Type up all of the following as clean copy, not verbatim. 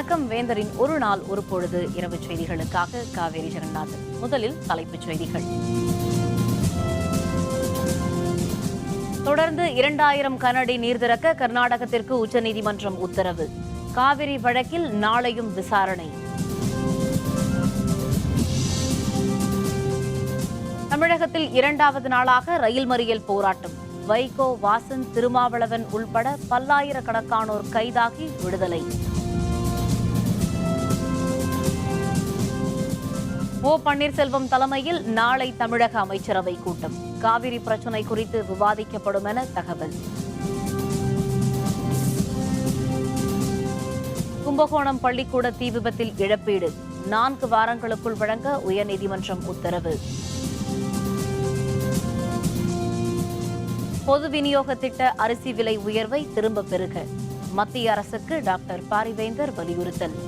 வணக்கம். வேந்தரின் ஒரு நாள் ஒரு பொழுது இரவு செய்திகளுக்காக காவேரி ஜெகநாதன். முதலில் தலைப்புச் செய்திகள். தொடர்ந்து 2000 கனஅடி நீர் திறக்க கர்நாடகத்திற்கு உச்சநீதிமன்றம் உத்தரவு. காவிரி வழக்கில் நாளையும் விசாரணை. தமிழகத்தில் 2வது நாளாக ரயில் மறியல் போராட்டம். வைகோ, வாசன், திருமாவளவன் உள்பட பல்லாயிரக்கணக்கானோர் கைதாகி விடுதலை. ஓ பன்னீர்செல்வம் தலைமையில் நாளை தமிழக அமைச்சரவை கூட்டம். காவிரி பிரச்சினை குறித்து விவாதிக்கப்படும் என தகவல். கும்பகோணம் பள்ளிக்கூட தீ விபத்தில் இழப்பீடு 4 வாரங்களுக்குள் வழங்க உயர்நீதிமன்றம் உத்தரவு. பொது விநியோக திட்ட அரிசி விலை உயர்வை திரும்ப பெறுக மத்திய அரசுக்கு டாக்டர் பாரிவேந்தர் வலியுறுத்தல்.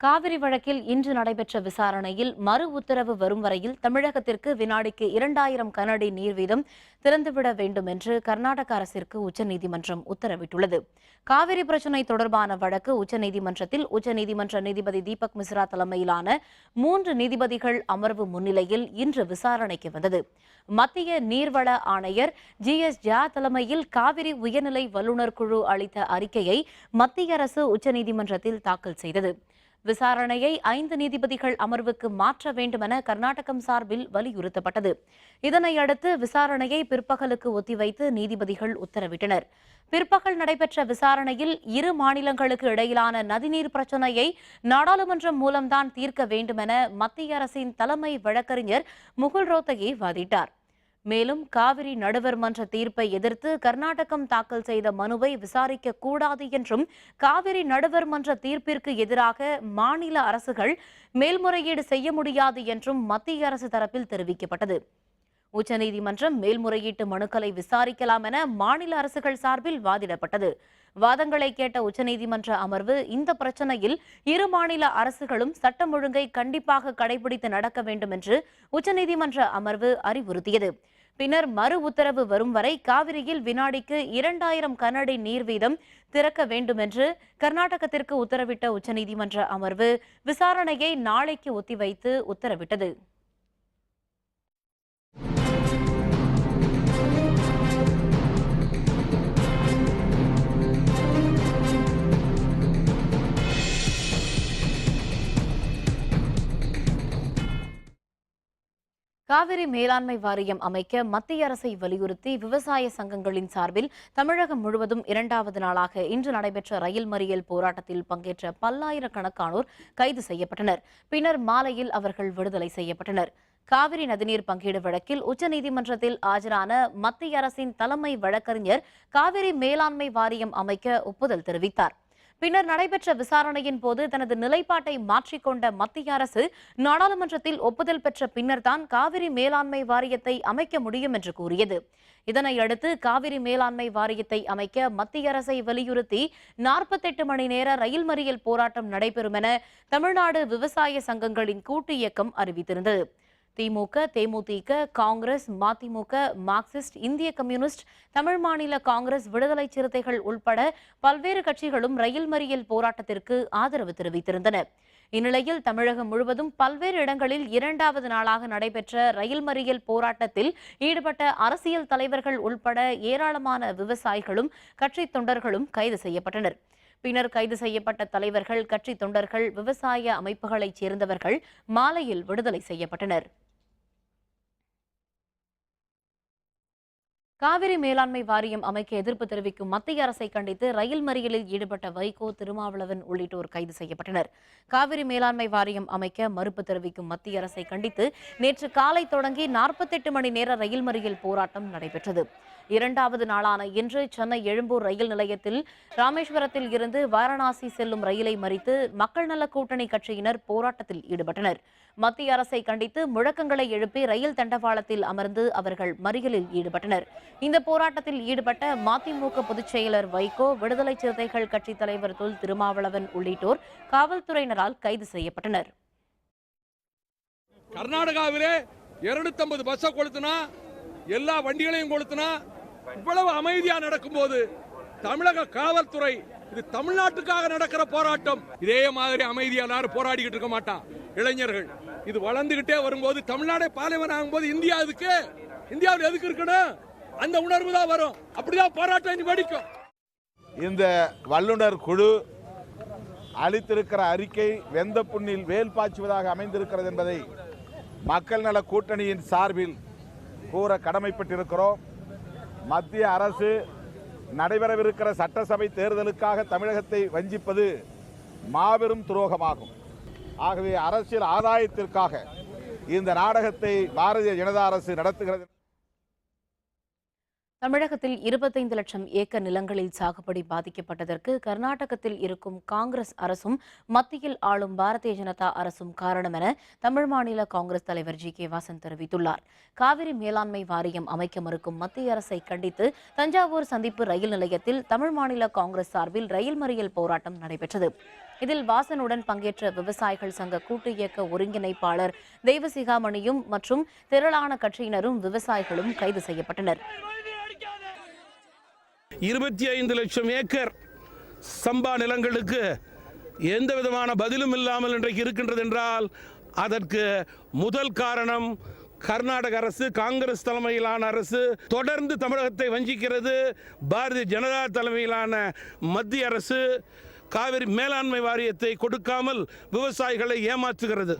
காவிரி வழக்கில் இன்று நடைபெற்ற விசாரணையில் மறு உத்தரவு வரும் வரையில் தமிழகத்திற்கு வினாடிக்கு 2000 கனஅடி நீர் வீதம் திறந்துவிட வேண்டும் என்று கர்நாடக அரசிற்கு உச்சநீதிமன்றம் உத்தரவிட்டுள்ளது. காவிரி பிரச்சினை தொடர்பான வழக்கு உச்சநீதிமன்றத்தில் உச்சநீதிமன்ற நீதிபதி தீபக் மிஸ்ரா தலைமையிலான 3 நீதிபதிகள் அமர்வு முன்னிலையில் இன்று விசாரணைக்கு வந்தது. மத்திய நீர்வள ஆணையர் GS ஜா தலைமையில் காவிரி உயர்நிலை வல்லுநர் குழு அளித்த அறிக்கையை மத்திய அரசு உச்சநீதிமன்றத்தில் தாக்கல் செய்தது. விசாரணையை 5 நீதிபதிகள் அமர்வுக்கு மாற்ற வேண்டுமென கர்நாடகம் சார்பில் வலியுறுத்தப்பட்டது. இதனையடுத்து விசாரணையை பிற்பகலுக்கு ஒத்திவைத்து நீதிபதிகள் உத்தரவிட்டனர். பிற்பகல் நடைபெற்ற விசாரணையில் இரு மாநிலங்களுக்கு இடையிலான நதிநீர் பிரச்சினையை நாடாளுமன்றம் மூலம்தான் தீர்க்க வேண்டுமென மத்திய அரசின் தலைமை வழக்கறிஞர் முகுல் ரோத்தகி வாதிட்டார். மேலும் காவிரி நடுவர் மன்ற தீர்ப்பை எதிர்த்து கர்நாடகம் தாக்கல் செய்த மனுவை விசாரிக்க கூடாது என்றும் காவிரி நடுவர் மன்ற தீர்ப்பிற்கு எதிராக மாநில அரசுகள் மேல்முறையீடு செய்ய முடியாது என்றும் மத்திய அரசு தரப்பில் தெரிவிக்கப்பட்டது. உச்சநீதிமன்றம் மேல்முறையீட்டு மனுக்களை விசாரிக்கலாம் என மாநில அரசுகள் சார்பில் வாதிடப்பட்டது. வாதங்களை கேட்ட உச்சநீதிமன்ற அமர்வு இந்த பிரச்சனையில் இரு மாநில அரசுகளும் சட்டம் ஒழுங்கை கண்டிப்பாக கடைபிடித்து நடக்க வேண்டும் என்று உச்சநீதிமன்ற அமர்வு அறிவுறுத்தியது. பின்னர் மறு உத்தரவு வரும் வரை காவிரியில் வினாடிக்கு 2000 கனஅடி நீர் வீதம் திறக்க வேண்டும் என்று கர்நாடகத்திற்கு உத்தரவிட்ட உச்சநீதிமன்ற அமர்வு விசாரணையை நாளைக்கு ஒத்திவைத்து உத்தரவிட்டது. காவிரி மேலாண்மை வாரியம் அமைக்க மத்திய அரசை வலியுறுத்தி விவசாய சங்கங்களின் சார்பில் தமிழகம் முழுவதும் 2வது நாளாக இன்று நடைபெற்ற ரயில் மறியல் போராட்டத்தில் பங்கேற்ற பல்லாயிரக்கணக்கானோர் கைது செய்யப்பட்டனர். பின்னர் மாலையில் அவர்கள் விடுதலை செய்யப்பட்டனர். காவிரி நதிநீர் பங்கீடு வழக்கில் உச்சநீதிமன்றத்தில் ஆஜரான மத்திய அரசின் தலைமை வழக்கறிஞர் காவிரி மேலாண்மை வாரியம் அமைக்க ஒப்புதல் தெரிவித்தார். பின்னர் நடைபெற்ற விசாரணையின் போது தனது நிலைப்பாட்டை மாற்றிக்கொண்ட மத்திய அரசு நாடாளுமன்றத்தில் ஒப்புதல் பெற்ற பின்னர்தான் காவிரி மேலாண்மை வாரியத்தை அமைக்க முடியும் என்று கூறியது. இதனையடுத்து காவிரி மேலாண்மை வாரியத்தை அமைக்க மத்திய அரசை வலியுறுத்தி 48 மணி நேர ரயில் மறியல் போராட்டம் நடைபெறும் என தமிழ்நாடு விவசாய சங்கங்களின் கூட்டு இயக்கம் அறிவித்திருந்தது. திமுக, தேமுதிக, காங்கிரஸ், மதிமுக, மார்க்சிஸ்ட், இந்திய கம்யூனிஸ்ட், தமிழ் மாநில காங்கிரஸ், விடுதலை சிறுத்தைகள் உள்பட பல்வேறு கட்சிகளும் ரயில் மறியல் போராட்டத்திற்கு ஆதரவு தெரிவித்திருந்தன. இந்நிலையில் தமிழகம் முழுவதும் பல்வேறு இடங்களில் 2வது நாளாக நடைபெற்ற ரயில் மறியல் போராட்டத்தில் ஈடுபட்ட அரசியல் தலைவர்கள் உள்பட ஏராளமான விவசாயிகளும் கட்சி தொண்டர்களும் கைது செய்யப்பட்டனர். பின்னர் கைது செய்யப்பட்ட தலைவர்கள், கட்சி தொண்டர்கள், விவசாய அமைப்புகளைச் சேர்ந்தவர்கள் மாலையில் விடுதலை செய்யப்பட்டனர். காவிரி மேலாண்மை வாரியம் அமைக்க எதிர்ப்பு தெரிவிக்கும் மத்திய அரசை கண்டித்து ரயில் மறியலில் ஈடுபட்ட வைகோ, திருமாவளவன் உள்ளிட்டோர் கைது செய்யப்பட்டனர். காவிரி மேலாண்மை வாரியம் அமைக்க மறுப்பு தெரிவிக்கும் மத்திய அரசை கண்டித்து நேற்று காலை தொடங்கி 48 மணி நேர ரயில் மறியல் போராட்டம் நடைபெற்றது. 2வது நாளான இன்று சென்னை எழும்பூர் ரயில் நிலையத்தில் ராமேஸ்வரத்தில் இருந்து வாரணாசி செல்லும் ரயிலை மறித்து மக்கள் நல கூட்டணி கட்சியினர் போராட்டத்தில் ஈடுபட்டனர். மத்திய அரசை கண்டித்து முழக்கங்களை எழுப்பி ரயில் தண்டவாளத்தில் அமர்ந்து அவர்கள் மறியலில் ஈடுபட்டனர். இந்த போராட்டத்தில் ஈடுபட்ட மதிமுக பொதுச் செயலர் வைகோ, விடுதலை சிறுத்தைகள் கட்சித் தலைவர் தொல் திருமாவளவன் உள்ளிட்டோர் காவல்துறையினரால் கைது செய்யப்பட்டனர். கர்நாடகாவிலே 250 பஸ்ஸை கொளுத்தினா, எல்லா வண்டிகளையும் கொளுத்தினா, இவ்வளவு அமைதியா நடக்கும் போது தமிழக காவல்துறை இது தமிழ்நாட்டுக்காக நடக்கிற போராட்டம். இதே மாதிரி அமைதியா எல்லாரும் போராடிக்கிட்டு இருக்க மாட்டான். இளைஞர்கள் இது வளர்ந்துகிட்டே வரும்போது தமிழ்நாடே பாலைவனம் ஆகும்போது இந்தியாவில் எதுக்கு இருக்கணும்? அந்த உணர்வு தான் வரும். அப்படிதான் போராட்டம் வெடிக்கும். இந்த வல்லுநர் குழு அளித்திருக்கிற அறிக்கை வெந்த புண்ணில் வேல் பாய்ச்சுவதாக அமைந்திருக்கிறது என்பதை மக்கள் நல கூட்டணியின் சார்பில் கூற கடமைப்பட்டிருக்கிறோம். மத்திய அரசு நடைபெறவிருக்கிற சட்டசபை தேர்தலுக்காக தமிழகத்தை வஞ்சிப்பது மாபெரும் துரோகமாகும். ஆகவே அரசியல் ஆதாயத்திற்காக இந்த நாடகத்தை பாரதிய ஜனதா அரசு நடத்துகிறது. தமிழகத்தில் 25 லட்சம் ஏக்கர் நிலங்களில் சாகுபடி பாதிக்கப்பட்டதற்கு கர்நாடகத்தில் இருக்கும் காங்கிரஸ் அரசும் மத்தியில் ஆளும் பாரதிய ஜனதா அரசும் காரணம் என தமிழ் மாநில காங்கிரஸ் தலைவர் ஜி.கே. வாசன் தெரிவித்துள்ளார். காவிரி மேலாண்மை வாரியம் அமைக்க மறுக்கும் மத்திய அரசை கண்டித்து தஞ்சாவூர் சந்திப்பு ரயில் நிலையத்தில் தமிழ் மாநில காங்கிரஸ் சார்பில் ரயில் மறியல் போராட்டம் நடைபெற்றது. இதில் வாசனுடன் பங்கேற்ற விவசாயிகள் சங்க கூட்டு இயக்க ஒருங்கிணைப்பாளர் தெய்வசிகாமணியும் மற்றும் திரளான கட்சியினரும் விவசாயிகளும் கைது செய்யப்பட்டனர். 25 லட்சம் ஏக்கர் சம்பா நிலங்களுக்கு எந்த விதமான பதிலும் இல்லாமல் இன்றைக்கு இருக்கின்றது என்றால் அதற்கு முதல் காரணம் கர்நாடக அரசு, காங்கிரஸ் தலைமையிலான அரசு தொடர்ந்து தமிழகத்தை வஞ்சிக்கிறது. பாரதிய ஜனதா தலைமையிலான மத்திய அரசு காவிரி மேலாண்மை வாரியத்தை கொடுக்காமல் விவசாயிகளை ஏமாற்றுகிறது.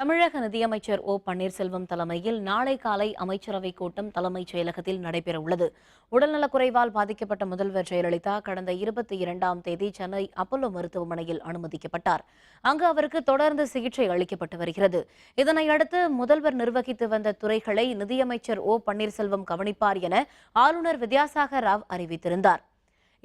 தமிழக நிதியமைச்சர் ஓ பன்னீர்செல்வம் தலைமையில் நாளை காலை அமைச்சரவைக் கூட்டம் தலைமைச் செயலகத்தில் நடைபெறவுள்ளது. உடல்நலக்குறைவால் பாதிக்கப்பட்ட முதல்வர் ஜெயலலிதா கடந்த 22ஆம் தேதி சென்னை அப்பல்லோ மருத்துவமனையில் அனுமதிக்கப்பட்டார். அங்கு அவருக்கு தொடர்ந்து சிகிச்சை அளிக்கப்பட்டு வருகிறது. இதனையடுத்து முதல்வர் நிர்வகித்து வந்த துறைகளை நிதியமைச்சர் ஓ பன்னீர்செல்வம் கவனிப்பார் என ஆளுநர் வித்யாசாகர் ராவ் அறிவித்திருந்தார்.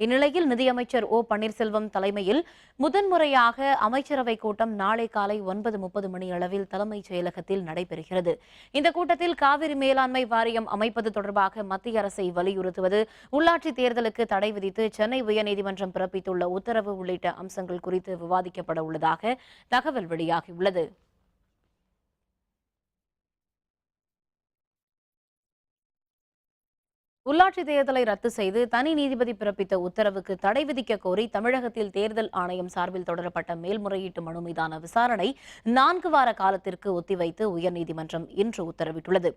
இந்நிலையில் நிதியமைச்சர் ஓ பன்னீர்செல்வம் தலைமையில் முதன்முறையாக அமைச்சரவை கூட்டம் நாளை காலை 9:30 மணி அளவில் தலைமைச் செயலகத்தில் நடைபெறுகிறது. இந்த கூட்டத்தில் காவிரி மேலாண்மை வாரியம் அமைப்பது தொடர்பாக மத்திய அரசை வலியுறுத்துவது, உள்ளாட்சி தேர்தலுக்கு தடை விதித்து சென்னை உயர்நீதிமன்றம் பிறப்பித்துள்ள உத்தரவு உள்ளிட்ட அம்சங்கள் குறித்து விவாதிக்கப்பட உள்ளதாக தகவல் வெளியாகியுள்ளது. உள்ளாட்சி தேர்தலை ரத்து செய்து தனி நீதிபதி பிறப்பித்த உத்தரவுக்கு தடை விதிக்க கோரி தமிழகத்தில் தேர்தல் ஆணையம் சார்பில் தொடரப்பட்ட மேல்முறையீட்டு மனு மீதான விசாரணை 4 வார காலத்திற்கு ஒத்திவைத்து உயர்நீதிமன்றம் இன்று உத்தரவிட்டுள்ளது.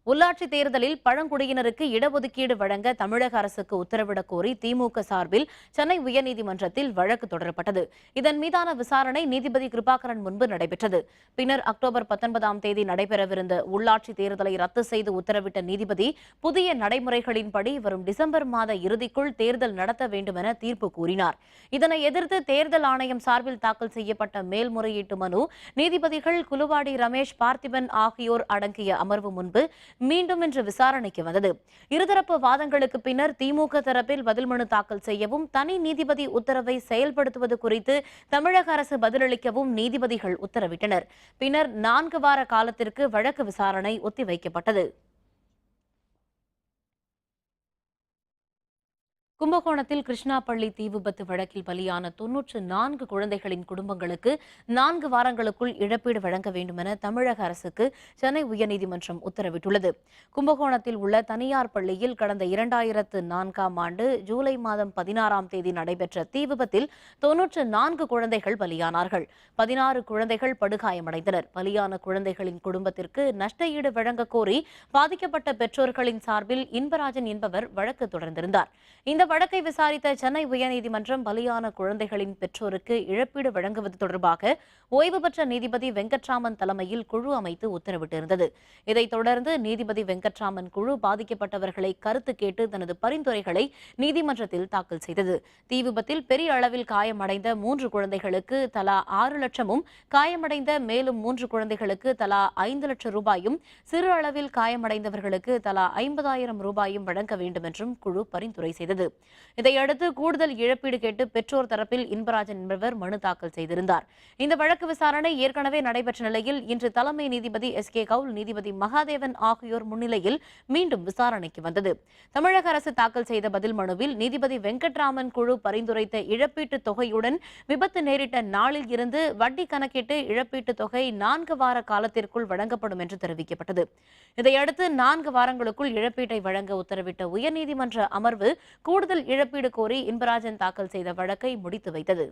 உள்ளாட்சி தேர்தலில் பழங்குடியினருக்கு இடஒதுக்கீடு வழங்க தமிழக அரசுக்கு உத்தரவிடக் கோரி திமுக சார்பில் சென்னை உயர்நீதிமன்றத்தில் வழக்கு தொடரப்பட்டது. இதன் மீதான விசாரணை நீதிபதி கிருபாகரன் முன்பு நடைபெற்றது. பின்னர் அக்டோபர் 19ஆம் தேதி நடைபெறவிருந்த உள்ளாட்சி தேர்தலை ரத்து செய்து உத்தரவிட்ட நீதிபதி புதிய நடைமுறைகளின்படி வரும் டிசம்பர் மாத இறுதிக்குள் தேர்தல் நடத்த வேண்டும் என தீர்ப்பு கூறினார். இதனை எதிர்த்து தேர்தல் ஆணையம் சார்பில் தாக்கல் செய்யப்பட்ட மேல்முறையீட்டு மனு நீதிபதிகள் குலுவாடி ரமேஷ், பார்த்திபன் ஆகியோர் அடங்கிய அமர்வு முன்பு மீண்டும் இன்று விசாரணைக்கு வந்தது. இருதரப்பு வாதங்களுக்கு பின்னர் திமுக தரப்பில் பதில் மனு தாக்கல் செய்யவும் தனி நீதிபதி உத்தரவை செயல்படுத்துவது குறித்து தமிழக அரசு பதிலளிக்கவும் நீதிபதிகள் உத்தரவிட்டனர். பின்னர் 4 வார காலத்திற்கு வழக்கு விசாரணை ஒத்திவைக்கப்பட்டது. கும்பகோணத்தில் கிருஷ்ணாபள்ளி தீ விபத்து வழக்கில் பலியான 94 குழந்தைகளின் குடும்பங்களுக்கு 4 வாரங்களுக்குள் இழப்பீடு வழங்க வேண்டும் என தமிழக அரசுக்கு சென்னை உயர்நீதிமன்றம் உத்தரவிட்டுள்ளது. கும்பகோணத்தில் உள்ள தனியார் பள்ளியில் கடந்த 2004ஆம் ஆண்டு ஜூலை மாதம் 16ஆம் தேதி நடைபெற்ற தீ விபத்தில் 94 குழந்தைகள் பலியானார்கள். 16 குழந்தைகள் படுகாயமடைந்தனர். பலியான குழந்தைகளின் குடும்பத்திற்கு நஷ்ட ஈடு வழங்க கோரி பாதிக்கப்பட்ட பெற்றோர்களின் சார்பில் இன்பராஜன் என்பவர் வழக்கு தொடர்ந்திருந்தார். இந்த வழக்கை விசாரித்த சென்னை உயர்நீதிமன்றம் பலியான குழந்தைகளின் பெற்றோருக்கு இழப்பீடு வழங்குவது தொடர்பாக ஓய்வு பெற்ற நீதிபதி வெங்கட்ராமன் தலைமையில் குழு அமைத்து உத்தரவிட்டிருந்தது. இதைத் தொடர்ந்து நீதிபதி வெங்கட்ராமன் குழு பாதிக்கப்பட்டவர்களை கருத்து கேட்டு தனது பரிந்துரைகளை நீதிமன்றத்தில் தாக்கல் செய்தது. தீ விபத்தில் பெரிய அளவில் காயமடைந்த 3 குழந்தைகளுக்கு தலா 6 லட்சமும், காயமடைந்த மேலும் 3 குழந்தைகளுக்கு தலா 5 லட்சம் ரூபாயும், சிறு அளவில் காயமடைந்தவர்களுக்கு தலா 50,000 ரூபாயும் வழங்க வேண்டும் என்றும் குழு பரிந்துரை செய்தது. இதையடுத்து கூடுதல் இழப்பீடு கேட்டு பெற்றோர் தரப்பில் இன்பராஜன் என்பவர் மனு தாக்கல் செய்திருந்தார். இந்த வழக்கு விசாரணை ஏற்கனவே நடைபெற்ற நிலையில் இன்று தலைமை நீதிபதி SK கவுல், நீதிபதி மகாதேவன் ஆகியோர் முன்னிலையில் மீண்டும் விசாரணைக்கு வந்தது. தமிழக அரசு தாக்கல் செய்த பதில் மனுவில் நீதிபதி வெங்கட்ராமன் குழு பரிந்துரைத்த இழப்பீட்டுத் தொகையுடன் விபத்து நேரிட்ட நாளில் இருந்து வட்டி கணக்கிட்டு இழப்பீட்டுத் தொகை 4 வார காலத்திற்குள் வழங்கப்படும் என்று தெரிவிக்கப்பட்டது. இதையடுத்து 4 வாரங்களுக்குள் இழப்பீட்டை வழங்க உத்தரவிட்ட உயர்நீதிமன்ற அமர்வு கூடுதல் இழப்பீடு கோரி இன்பராஜன் தாக்கல் செய்த வழக்கை முடித்து வைத்தது.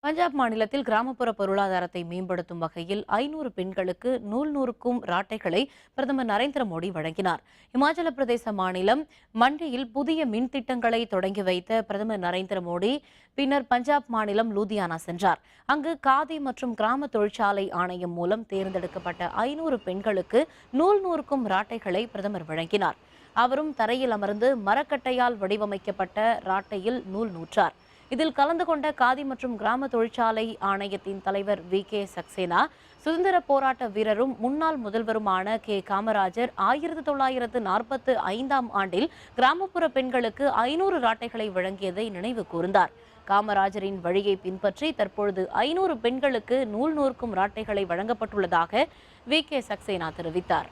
பஞ்சாப் மாநிலத்தில் கிராமப்புற பொருளாதாரத்தை மேம்படுத்தும் வகையில் 500 பெண்களுக்கு நூறுக்கும் ராட்டைகளை பிரதமர் நரேந்திர மோடி வழங்கினார். இமாச்சல பிரதேச மாநிலம் மண்டியில் புதிய மின் திட்டங்களை தொடங்கி வைத்த பிரதமர் நரேந்திர மோடி பின்னர் பஞ்சாப் மாநிலம் லூதியானா சென்றார். அங்கு காதி மற்றும் கிராம தொழிற்சாலை ஆணையம் மூலம் தேர்ந்தெடுக்கப்பட்ட 500 பெண்களுக்கு நூறுக்கும் ராட்டைகளை பிரதமர் வழங்கினார். அவரும் தரையில் அமர்ந்து மரக்கட்டையால் வடிவமைக்கப்பட்ட ராட்டையில் நூல் நூற்றார். இதில் கலந்து கொண்ட காதி மற்றும் கிராம தொழிற்சாலை ஆணையத்தின் தலைவர் VK சக்சேனா, சுதந்திர போராட்ட வீரரும் முன்னாள் முதல்வருமான K காமராஜர் 1945ஆம் ஆண்டில் கிராமப்புற பெண்களுக்கு 500 ராட்டைகளை வழங்கியதை நினைவு கூர்ந்தார். காமராஜரின் வழியை பின்பற்றி தற்பொழுது 500 பெண்களுக்கு நூறுக்கும் ராட்டைகளை வழங்கப்பட்டுள்ளதாக VK சக்சேனா தெரிவித்தார்.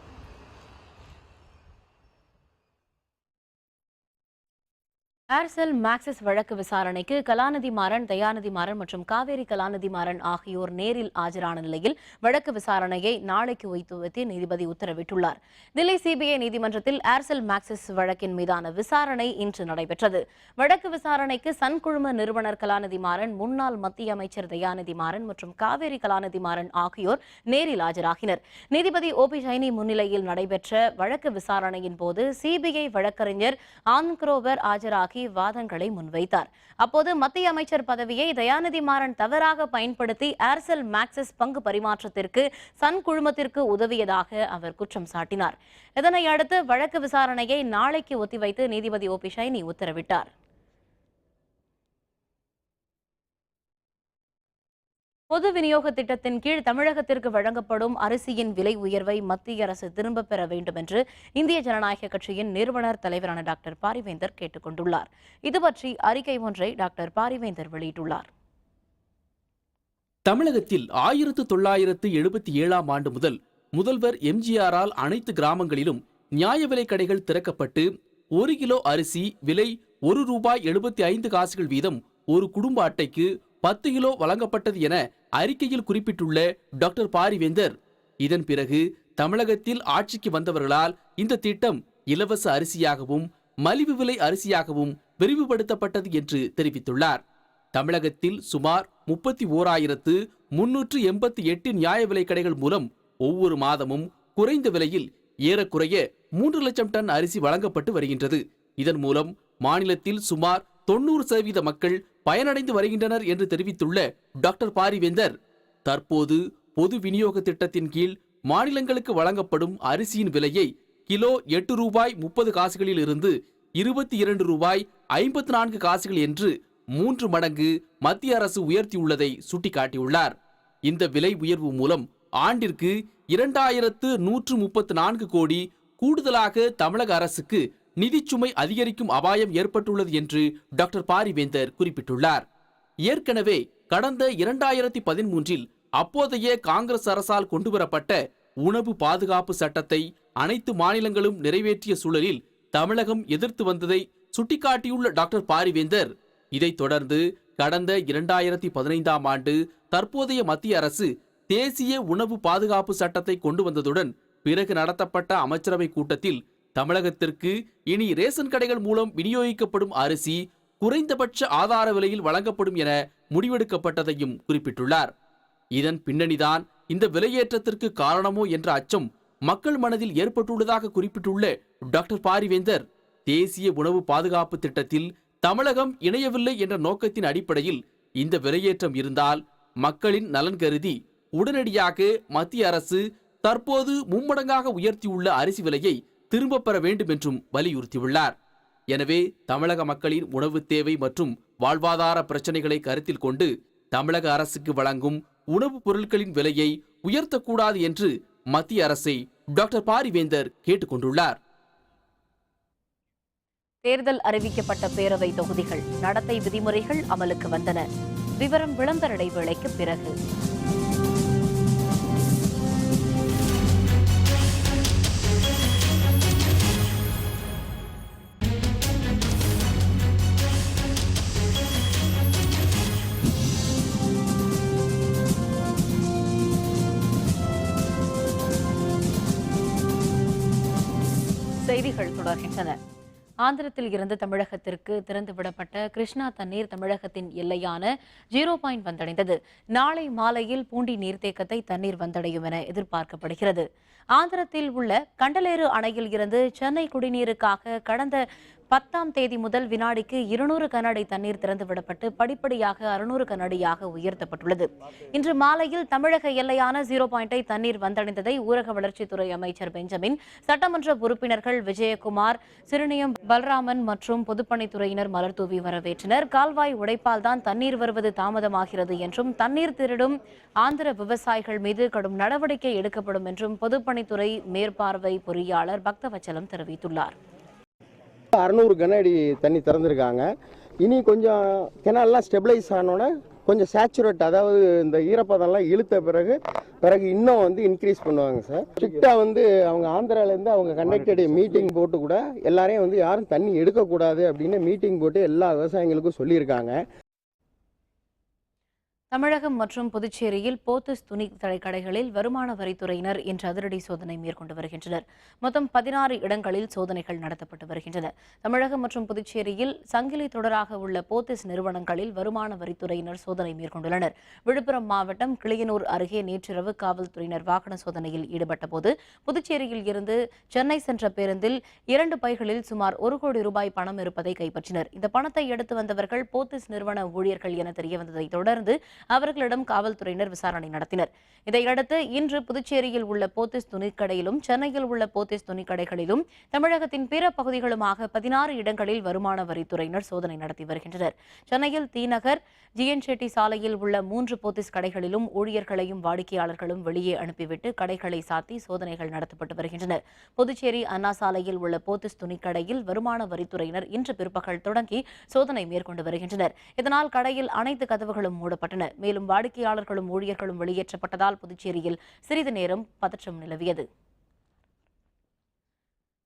ஏர்செல் மேக்சிஸ் வழக்கு விசாரணைக்கு கலாநிதி மாறன், தயாநிதி மாறன் மற்றும் காவேரி கலாநிதி மாறன் ஆகியோர் நேரில் ஆஜரான நிலையில் வழக்கு விசாரணையை நாளைக்கு ஒத்திவைத்து நீதிபதி உத்தரவிட்டுள்ளார். தில்லி CBI நீதிமன்றத்தில் ஏர்செல் மேக்சிஸ் வழக்கின் மீதான விசாரணை இன்று நடைபெற்றது. வழக்கு விசாரணைக்கு சன் குழும நிறுவனர் கலாநிதி மாறன், முன்னாள் மத்திய அமைச்சர் தயாநிதி மாறன் மற்றும் காவேரி கலாநிதி மாறன் ஆகியோர் நேரில் ஆஜராகினர். நீதிபதி OP ஜைனி முன்னிலையில் நடைபெற்ற வழக்கு விசாரணையின் போது CBI வழக்கறிஞர் ஆனந்த் குரோவர் ஆஜராகி வாதங்களை முன்வைத்தார். அப்போது மத்திய அமைச்சர் பதவியை தயாநிதி மாறன் தவறாக பயன்படுத்தி ஏர்செல் மேக்சிஸ் பங்கு பரிமாற்றத்திற்கு சன் குழுமத்திற்கு உதவியதாக அவர் குற்றம் சாட்டினார். இதனை அடுத்து வழக்கு விசாரணையை நாளைக்கு ஒத்திவைத்து நீதிபதி OP ஜைனி உத்தரவிட்டார். பொது விநியோக திட்டத்தின் கீழ் தமிழகத்திற்கு வழங்கப்படும் அரிசியின் விலை உயர்வை மத்திய அரசு திரும்பப் பெற வேண்டும் என்று இந்திய ஜனநாயக கட்சியின் நிறுவனர் தலைவரான டாக்டர் பாரிவேந்தர் கேட்டுக் கொண்டுள்ளார். இதுபற்றி அறிக்கை ஒன்றை டாக்டர் பாரிவேந்தர் வெளியிட்டுள்ளார். தமிழகத்தில் 1977ஆம் ஆண்டு முதல் முதல்வர் MGRஆல் அனைத்து கிராமங்களிலும் நியாய விலை கடைகள் திறக்கப்பட்டு 1 கிலோ அரிசி விலை ₹1.75 வீதம் ஒரு குடும்ப அட்டைக்கு 10 கிலோ வழங்கப்பட்டது என அறிக்கையில் குறிப்பிட்டுள்ள டாக்டர் பாரிவேந்தர், இதன் பிறகு தமிழகத்தில் ஆட்சிக்கு வந்தவர்களால் இந்த திட்டம் இலவச அரிசியாகவும் மலிவு விலை அரிசியாகவும் விரிவுபடுத்தப்பட்டது என்று தெரிவித்துள்ளார். தமிழகத்தில் சுமார் 31,388 நியாய விலை கடைகள் மூலம் ஒவ்வொரு மாதமும் குறைந்த விலையில் ஏறக்குறைய 3 லட்சம் டன் அரிசி வழங்கப்பட்டு வருகின்றது. இதன் மூலம் மாநிலத்தில் சுமார் 90% மக்கள் பயனடைந்து வருகின்றனர் என்று தெரிவித்துள்ள டாக்டர் பாரிவேந்தர், தற்போது பொது விநியோக திட்டத்தின் கீழ் மாநிலங்களுக்கு வழங்கப்படும் அரிசியின் விலையை கிலோ ₹8.30 இருந்து ₹22.54 என்று 3 மடங்கு மத்திய அரசு உயர்த்தியுள்ளதை சுட்டிக்காட்டியுள்ளார். இந்த விலை உயர்வு மூலம் ஆண்டிற்கு 2134 கோடி கூடுதலாக தமிழக அரசுக்கு நிதிச்சுமை அதிகரிக்கும் அபாயம் ஏற்பட்டுள்ளது என்று டாக்டர் பாரிவேந்தர் குறிப்பிட்டுள்ளார். ஏற்கனவே கடந்த 2013இல் அப்போதைய காங்கிரஸ் அரசால் கொண்டுவரப்பட்ட உணவு பாதுகாப்பு சட்டத்தை அனைத்து மாநிலங்களும் நிறைவேற்றிய சூழலில் தமிழகம் எதிர்த்து வந்ததை சுட்டிக்காட்டியுள்ள டாக்டர் பாரிவேந்தர், இதைத் தொடர்ந்து கடந்த 2015ஆம் ஆண்டு தற்போதைய மத்திய அரசு தேசிய உணவு பாதுகாப்பு சட்டத்தை கொண்டு வந்ததுடன் பிறகு நடத்தப்பட்ட அமைச்சரவை கூட்டத்தில் தமிழகத்திற்கு இனி ரேஷன் கடைகள் மூலம் விநியோகிக்கப்படும் அரிசி குறைந்தபட்ச ஆதார விலையில் வழங்கப்படும் என முடிவெடுக்கப்பட்டதையும் குறிப்பிட்டுள்ளார். இதன் பின்னணிதான் இந்த விலையேற்றத்திற்கு காரணமோ என்ற அச்சம் மக்கள் மனதில் ஏற்பட்டுள்ளதாக குறிப்பிட்டுள்ள டாக்டர் பாரிவேந்தர், தேசிய உணவு பாதுகாப்பு திட்டத்தில் தமிழகம் இணையவில்லை என்ற நோக்கத்தின் அடிப்படையில் இந்த விலையேற்றம் இருந்தால் மக்களின் நலன் கருதி உடனடியாக மத்திய அரசு தற்போது மும்மடங்காக உயர்த்தியுள்ள அரிசி விலையை திரும்பப் பெற வேண்டும் என்றும் வலியுறுத்தியுள்ளார். எனவே தமிழக மக்களின் உணவு தேவை மற்றும் வாழ்வாதார பிரச்சனைகளை கருத்தில் கொண்டு தமிழக அரசுக்கு வழங்கும் உணவுப் பொருட்களின் விலையை உயர்த்தக்கூடாது என்று மத்திய அரசை டாக்டர் பாரிவேந்தர் கேட்டுக்கொண்டுள்ளார். தேர்தல் அறிவிக்கப்பட்ட பேரவை தொகுதிகள் நடத்தை விதிமுறைகள் அமலுக்கு வந்தன. விவரம் விளம்பர இடைவேளைக்கு பிறகு. செய்திகள் தொடர்கின்றன. ஆந்திரத்தில் இருந்து தமிழகத்திற்கு திறந்துவிடப்பட்ட கிருஷ்ணா தண்ணீர் தமிழகத்தின் எல்லையான 0 வந்தடைந்தது. நாளை மாலையில் பூண்டி நீர்த்தேக்கத்தை தண்ணீர் வந்தடையும் என எதிர்பார்க்கப்படுகிறது. ஆந்திரத்தில் உள்ள கண்டலேறு அணையில் இருந்து சென்னை குடிநீருக்காக கடந்த 10ஆம் தேதி முதல் வினாடிக்கு 200 கனஅடி தண்ணீர் திறந்துவிடப்பட்டு படிப்படியாக 600 கனஅடியாக உயர்த்தப்பட்டுள்ளது. இன்று மாலையில் தமிழக எல்லையான 0 தண்ணீர் வந்தடைந்ததை ஊரக வளர்ச்சித்துறை அமைச்சர் பெஞ்சமின், சட்டமன்ற உறுப்பினர்கள் விஜயகுமார், சிறுனியம் பல்ராமன் மற்றும் பொதுப்பணித்துறையினர் மலர்தூவி வரவேற்றனர். கால்வாய் உடைப்பால் தான் தண்ணீர் வருவது தாமதமாகிறது என்றும் தண்ணீர் திருடும் ஆந்திர விவசாயிகள் மீது கடும் நடவடிக்கை எடுக்கப்படும் என்றும் பொதுப்பணித்துறை மேற்பார்வை பொறியாளர் பக்தவச்சலம் தெரிவித்துள்ளார். 600 கன அடி தண்ணி திறந்துருக்காங்க. இனி கொஞ்சம் கெனால்லாம் ஸ்டெபிளைஸ் ஆனோன்னே கொஞ்சம் சேச்சுரேட், அதாவது இந்த ஈரப்பதம்லாம் இழுத்த பிறகு இன்னும் இன்க்ரீஸ் பண்ணுவாங்க சார். ஸ்ட்ரிக்டாக அவங்க ஆந்திராவிலேருந்து அவங்க கண்டக்டட் மீட்டிங் போட்டு கூட எல்லாரையும் யாரும் தண்ணி எடுக்கக்கூடாது அப்படின்னு மீட்டிங் போட்டு எல்லா விவசாயிகளுக்கும் சொல்லியிருக்காங்க. தமிழகம் மற்றும் புதுச்சேரியில் போத்தஸ் துணி கடைகளில் வருமான வரித்துறையினர் இன்று அதிரடி சோதனை மேற்கொண்டு வருகின்றனர். மொத்தம் 16 இடங்களில் சோதனைகள் நடத்தப்பட்டு வருகின்றன. தமிழகம் மற்றும் புதுச்சேரியில் சங்கிலி தொடராக உள்ள போத்தஸ் நிறுவனங்களில் வருமான வரித்துறையினர் சோதனை மேற்கொண்டுள்ளனர். விழுப்புரம் மாவட்டம் கிளியனூர் அருகே நேற்றிரவு காவல்துறையினர் வாகன சோதனையில் ஈடுபட்ட போது புதுச்சேரியில் இருந்து சென்னை சென்ற பேருந்தில் 2 பைகளில் சுமார் 1 கோடி ரூபாய் பணம் இருப்பதை கைப்பற்றினர். இந்த பணத்தை எடுத்து வந்தவர்கள் போத்தஸ் நிறுவன ஊழியர்கள் என தெரியவந்ததை தொடர்ந்து அவர்களிடம் காவல்துறையினர் விசாரணை நடத்தினர். இதையடுத்து இன்று புதுச்சேரியில் உள்ள போத்தஸ் துணிக்கடையிலும் சென்னையில் உள்ள போத்தஸ் துணிக்கடைகளிலும் தமிழகத்தின் பிற பகுதிகளுமாக 16 இடங்களில் வருமான வரித்துறையினர் சோதனை நடத்தி வருகின்றனர். சென்னையில் தீநகர் ஜிஎன் செட்டி சாலையில் உள்ள 3 போத்தஸ் கடைகளிலும் ஊழியர்களையும் வாடிக்கையாளர்களும் வெளியே அனுப்பிவிட்டு கடைகளை சாத்தி சோதனைகள் நடத்தப்பட்டு வருகின்றனர். புதுச்சேரி அண்ணா சாலையில் உள்ள போத்தஸ் துணிக்கடையில் வருமான வரித்துறையினர் இன்று பிற்பகல் தொடங்கி சோதனை மேற்கொண்டு வருகின்றனர். இதனால் கடையில் அனைத்து கதவுகளும் மூடப்பட்டன. மேலும் வாடிக்கையாளர்களும் ஊழியர்களும் வெளியேற்றப்பட்டதால் புதுச்சேரியில் சிறிது நேரம் பதற்றம் நிலவியது.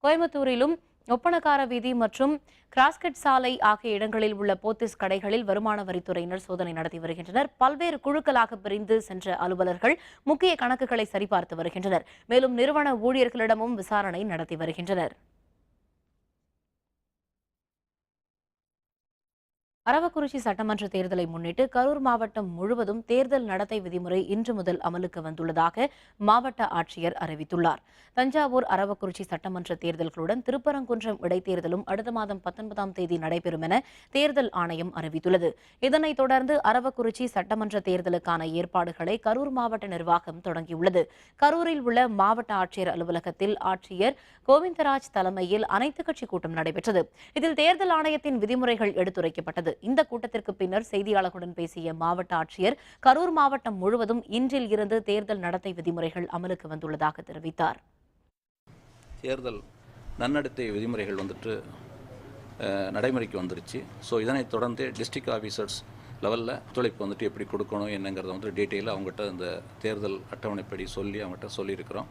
கோயம்புத்தூரிலும் ஒப்பனக்கார வீதி மற்றும் கிராஸ்கட் சாலை ஆகிய இடங்களில் உள்ள போத்தஸ் கடைகளில் வருமான வரித்துறையினர் சோதனை நடத்தி வருகின்றனர். பல்வேறு குழுக்களாக பிரிந்து சென்ற அலுவலர்கள் முக்கிய கணக்குகளை சரிபார்த்து வருகின்றனர். மேலும் நிறுவன ஊழியர்களிடமும் விசாரணை நடத்தி வருகின்றனர். அரவக்குறிச்சி சட்டமன்ற தேர்தலை முன்னிட்டு கரூர் மாவட்டம் முழுவதும் தேர்தல் நடத்தை விதிமுறை இன்று முதல் அமலுக்கு வந்துள்ளதாக மாவட்ட ஆட்சியர் அறிவித்துள்ளார். தஞ்சாவூர், அரவக்குறிச்சி சட்டமன்ற தேர்தல்களுடன் திருப்பரங்குன்றம் இடைத்தேர்தலும் அடுத்த மாதம் 19ஆம் தேதி நடைபெறும் என தேர்தல் ஆணையம் அறிவித்துள்ளது. இதனைத் தொடர்ந்து அரவக்குறிச்சி சட்டமன்ற தேர்தலுக்கான ஏற்பாடுகளை கரூர் மாவட்ட நிர்வாகம் தொடங்கியுள்ளது. கரூரில் உள்ள மாவட்ட ஆட்சியர் அலுவலகத்தில் ஆட்சியர் கோவிந்தராஜ் தலைமையில் அனைத்துக் கட்சி கூட்டம் நடைபெற்றது. இதில் தேர்தல் ஆணையத்தின் விதிமுறைகள் எடுத்துரைக்கப்பட்டது. இந்த கூட்டத்திற்கு பின்னர் செய்தியாளர்களுடன் பேசிய மாவட்ட ஆட்சியர் கரூர் மாவட்டம் முழுவதும் இன்றில் இருந்து தேர்தல் நடத்தை விதிமுறைகள் அமலுக்கு வந்துள்ளதாக தெரிவித்தார். தேர்தல் நன்னடத்தை விதிமுறைகள் நடைமுறைக்கு வந்துருச்சு. ஸோ இதனைத் தொடர்ந்து டிஸ்ட்ரிக்ட் ஆஃபீஸர்ஸ் லெவலில் ஒத்துழைப்பு எப்படி கொடுக்கணும் என்னங்கிறத டீட்டெயிலாக அவங்ககிட்ட இந்த தேர்தல் அட்டவணைப்படி அவங்ககிட்ட சொல்லியிருக்கிறோம்.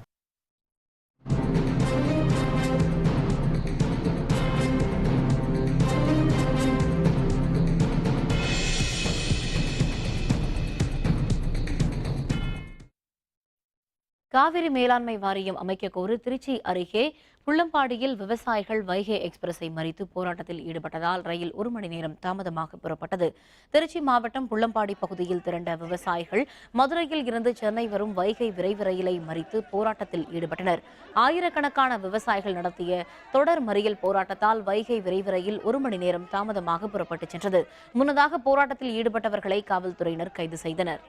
காவிரி மேலாண்மை வாரியம் அமைக்க கோரி திருச்சி அருகே புள்ளம்பாடியில் விவசாயிகள் வைகை எக்ஸ்பிரஸை மறித்து போராட்டத்தில் ஈடுபட்டதால் ரயில் 1 மணி நேரம் தாமதமாக புறப்பட்டது. திருச்சி மாவட்டம் புள்ளம்பாடி பகுதியில் திரண்ட விவசாயிகள் மதுரையில் இருந்து சென்னை வரும் வைகை விரைவு ரயிலை மறித்து போராட்டத்தில் ஈடுபட்டனர். ஆயிரக்கணக்கான விவசாயிகள் நடத்திய தொடர் மறியல் போராட்டத்தால் வைகை விரைவு ரயில் 1 மணி நேரம் தாமதமாக புறப்பட்டுச் சென்றது. முன்னதாக போராட்டத்தில் ஈடுபட்டவர்களை காவல்துறையினர் கைது செய்தனர்.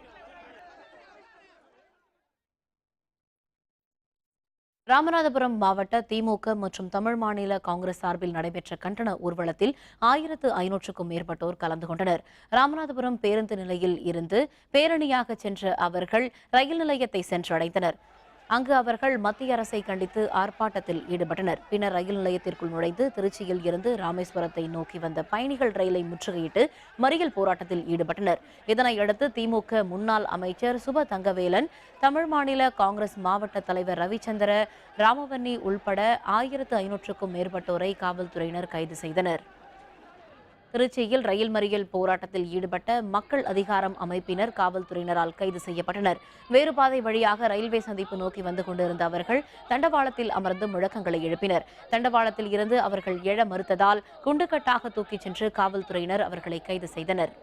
ராமநாதபுரம் மாவட்ட திமுக மற்றும் தமிழ் மாநில காங்கிரஸ் சார்பில் நடைபெற்ற கண்டன ஊர்வலத்தில் 1500க்கும் மேற்பட்டோர் கலந்து கொண்டனர். ராமநாதபுரம் பேருந்து நிலையில் இருந்து பேரணியாக சென்ற அவர்கள் ரயில் நிலையத்தை சென்றடைந்தனர். அங்கு அவர்கள் மத்திய அரசை கண்டித்து ஆர்ப்பாட்டத்தில் ஈடுபட்டனர். பின்னர் ரயில் நிலையத்திற்குள் நுழைந்து திருச்சியில் இருந்து ராமேஸ்வரத்தை நோக்கி வந்த பயணிகள் ரயிலை முற்றுகையிட்டு மறியல் போராட்டத்தில் ஈடுபட்டனர். இதனையடுத்து திமுக முன்னாள் அமைச்சர் சுப தங்கவேலன், தமிழ் மாநில காங்கிரஸ் மாவட்ட தலைவர் ரவிச்சந்திர ராமவன்னி உள்பட 1500க்கும் மேற்பட்டோரை காவல்துறையினர் கைது செய்தனர். திருச்சியில் ரயில் மறியல் போராட்டத்தில் ஈடுபட்ட மக்கள் அதிகாரம் அமைப்பினர் காவல்துறையினரால் கைது செய்யப்பட்டனர். வேறுபாதை வழியாக ரயில்வே சந்திப்பு நோக்கி வந்து கொண்டிருந்த அவர்கள் தண்டவாளத்தில் அமர்ந்து முழக்கங்களை எழுப்பினர். தண்டவாளத்தில் இருந்து அவர்கள் எழ மறுத்ததால் குண்டுக்கட்டாக தூக்கிச் சென்று காவல்துறையினர் அவர்களை கைது செய்தனர்.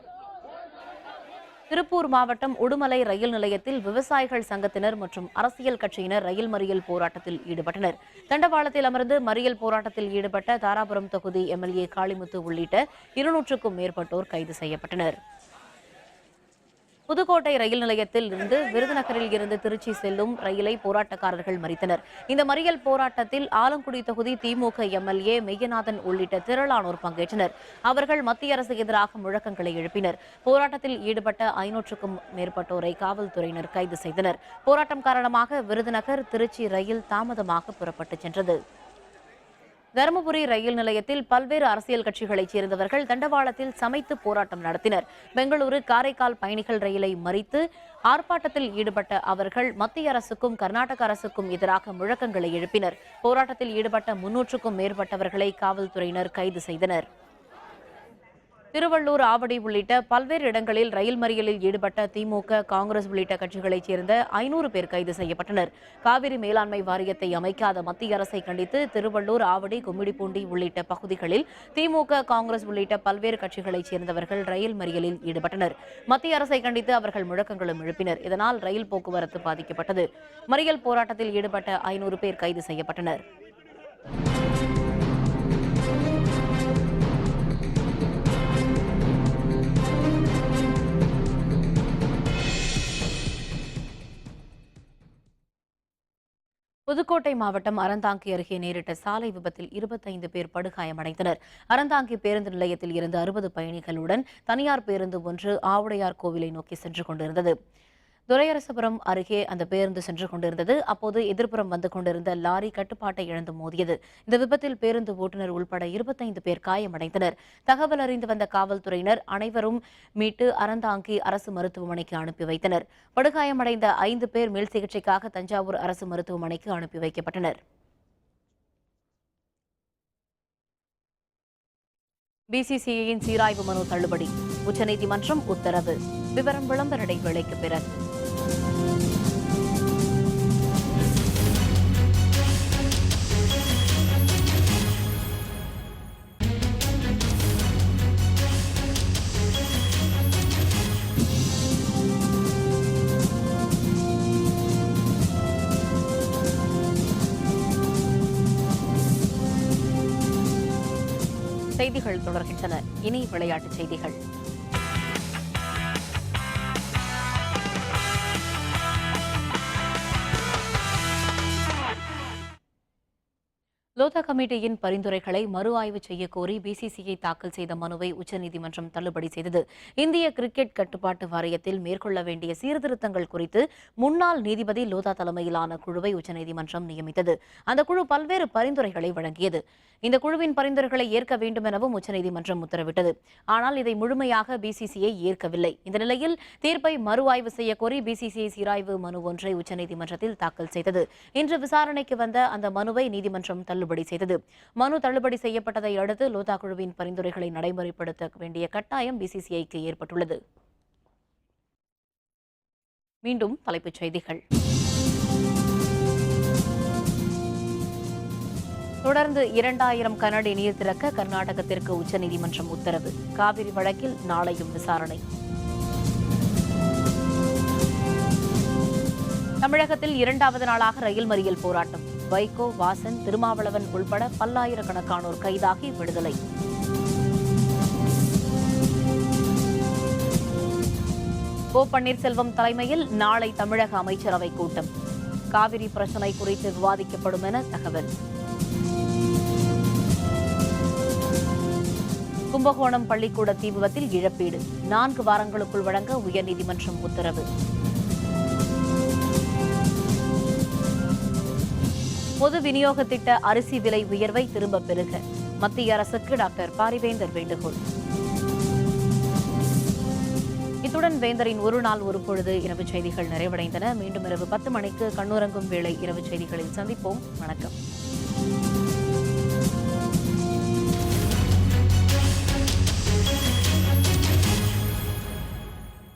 திருப்பூர் மாவட்டம் உடுமலை ரயில் நிலையத்தில் விவசாயிகள் சங்கத்தினர் மற்றும் அரசியல் கட்சியினர் ரயில் மறியல் போராட்டத்தில் ஈடுபட்டனர். தண்டவாளத்தில் அமர்ந்து மறியல் போராட்டத்தில் ஈடுபட்ட தாராபுரம் தொகுதி எம்எல்ஏ காளிமுத்து உள்ளிட்ட 200க்கும் மேற்பட்டோர் கைது செய்யப்பட்டனர். புதுக்கோட்டை ரயில் நிலையத்தில் இருந்து விருதுநகரில் இருந்து திருச்சி செல்லும் ரயிலை போராட்டக்காரர்கள் மறித்தனர். இந்த மறியல் போராட்டத்தில் ஆலங்குடி தொகுதி திமுக எம்எல்ஏ மெய்யநாதன் உள்ளிட்ட திரளானோர் பங்கேற்றனர். அவர்கள் மத்திய அரசுக்கு எதிராக முழக்கங்களை எழுப்பினர். போராட்டத்தில் ஈடுபட்ட 500க்கும் மேற்பட்டோரை காவல்துறையினர் கைது செய்தனர். போராட்டம் காரணமாக விருதுநகர் திருச்சி ரயில் தாமதமாக புறப்பட்டுச் சென்றது. தருமபுரி ரயில் நிலையத்தில் பல்வேறு அரசியல் கட்சிகளைச் சேர்ந்தவர்கள் தண்டவாளத்தில் சமைத்து போராட்டம் நடத்தினர். பெங்களூரு காரைக்கால் பயணிகள் ரயிலை மறித்து ஆர்ப்பாட்டத்தில் ஈடுபட்ட அவர்கள் மத்திய அரசுக்கும் கர்நாடக அரசுக்கும் எதிராக முழக்கங்களை எழுப்பினர். போராட்டத்தில் ஈடுபட்ட 300க்கும் மேற்பட்டவர்களை காவல்துறையினர் கைது செய்தனர். திருவள்ளூர், ஆவடி உள்ளிட்ட பல்வேறு இடங்களில் ரயில் மறியலில் ஈடுபட்ட திமுக, காங்கிரஸ் உள்ளிட்ட கட்சிகளைச் சேர்ந்த 500 பேர் கைது செய்யப்பட்டனர். காவிரி மேலாண்மை வாரியத்தை அமைக்காத மத்திய அரசை கண்டித்து திருவள்ளூர், ஆவடி, கும்மிடிப்பூண்டி உள்ளிட்ட பகுதிகளில் திமுக, காங்கிரஸ் உள்ளிட்ட பல்வேறு கட்சிகளைச் சேர்ந்தவர்கள் ரயில் மறியலில் ஈடுபட்டனர். மத்திய அரசை கண்டித்து அவர்கள் முழக்கங்களும் எழுப்பினர். இதனால் ரயில் போக்குவரத்து பாதிக்கப்பட்டது. மறியல் போராட்டத்தில் ஈடுபட்ட 500 பேர் கைது செய்யப்பட்டனர். புதுக்கோட்டை மாவட்டம் அறந்தாங்கி அருகே நேரிட்ட சாலை விபத்தில் 25 பேர் படுகாயமடைந்தனர். அறந்தாங்கி பேருந்து நிலையத்தில் இருந்து 60 பயணிகளுடன் தனியார் பேருந்து ஒன்று ஆவுடையார் கோவிலை நோக்கி சென்று கொண்டிருந்தது. துரையரசபுரம் அருகே அந்த பேருந்து சென்று கொண்டிருந்தது. அப்போது எதிர்ப்புறம் வந்து கொண்டிருந்த லாரி கட்டுப்பாட்டை இழந்து மோதியது. இந்த விபத்தில் பேருந்து ஓட்டுநர் உள்பட 25 பேர் காயமடைந்தனர். தகவல் அறிந்து வந்த காவல்துறையினர் அனைவரும் மீட்டு அறந்தாங்கி அரசு மருத்துவமனைக்கு அனுப்பி வைத்தனர். படுகாயமடைந்த 5 பேர் மேல் சிகிச்சைக்காக தஞ்சாவூர் அரசு மருத்துவமனைக்கு அனுப்பி வைக்கப்பட்டனர். பிசிசிஐயின் சீராய்வு மனு தள்ளுபடி, உச்சநீதிமன்றம் உத்தரவு. விவரம் விளம்பர இடைவேளைக்கு பிறகு. செய்திகள் தொடர்கின்றன. இனி விளையாட்டுச் செய்திகள். லோதா கமிட்டியின் பரிந்துரைகளை மறு ஆய்வு செய்யக்கோரி பிசிசிஐ தாக்கல் செய்த மனுவை உச்சநீதிமன்றம் தள்ளுபடி செய்தது. இந்திய கிரிக்கெட் கட்டுப்பாட்டு வாரியத்தில் மேற்கொள்ள வேண்டிய சீர்திருத்தங்கள் குறித்து முன்னாள் நீதிபதி லோதா தலைமையிலான குழுவை உச்சநீதிமன்றம் நியமித்தது. அந்த குழு பல்வேறு பரிந்துரைகளை வழங்கியது. இந்த குழுவின் பரிந்துரைகளை ஏற்க வேண்டும் எனவும் உச்சநீதிமன்றம் உத்தரவிட்டது. ஆனால் இதை முழுமையாக பிசிசிஐ ஏற்கவில்லை. இந்த நிலையில் தீர்ப்பை மறு ஆய்வு செய்யக்கோரி பிசிசிஐ சீராய்வு மனு ஒன்றை உச்சநீதிமன்றத்தில் தாக்கல் செய்தது. இன்று விசாரணைக்கு வந்த அந்த மனுவை நீதிமன்றம் தள்ளுபடி செய்தது. மனு தள்ளுபடி செய்யப்பட்டதை அடுத்து லோதா குழுவின் பரிந்துரைகளை நடைமுறைப்படுத்த வேண்டிய கட்டாயம் பிசிசிஐக்கு ஏற்பட்டுள்ளது. மீண்டும் தலைப்புச் செய்திகள். தொடர்ந்து 2000 கனஅடி நீர் திறக்க கர்நாடகத்திற்கு உச்சநீதிமன்றம் உத்தரவு. காவிரி வழக்கில் நாளையும் விசாரணை. தமிழகத்தில் 2வது நாளாக ரயில் மறியல் போராட்டம். வைகோ, வாசன், திருமாவளவன் உள்பட பல்லாயிரக்கணக்கானோர் கைதாகி விடுதலை. ஓ பன்னீர்செல்வம் தலைமையில் நாளை தமிழக அமைச்சரவை கூட்டம். காவிரி பிரச்சினை குறித்து விவாதிக்கப்படும் என தகவல். கும்பகோணம் பள்ளிக்கூட தீ விபத்தில் இழப்பீடு 4 வாரங்களுக்குள் வழங்க உயர்நீதிமன்றம் உத்தரவு. பொது விநியோக திட்ட அரிசி விலை உயர்வை திரும்பப் பெறுக மத்திய அரசுக்கு டாக்டர் பாரிவேந்தர் வேண்டுகோள். இத்துடன் வேந்தரின் ஒரு நாள் ஒரு பொழுது இரவு செய்திகள் நிறைவடைந்தன. மீண்டும் இரவு 10 மணிக்கு கண்ணுறங்கும் வேளை இரவு செய்திகளில் சந்திப்போம். வணக்கம்.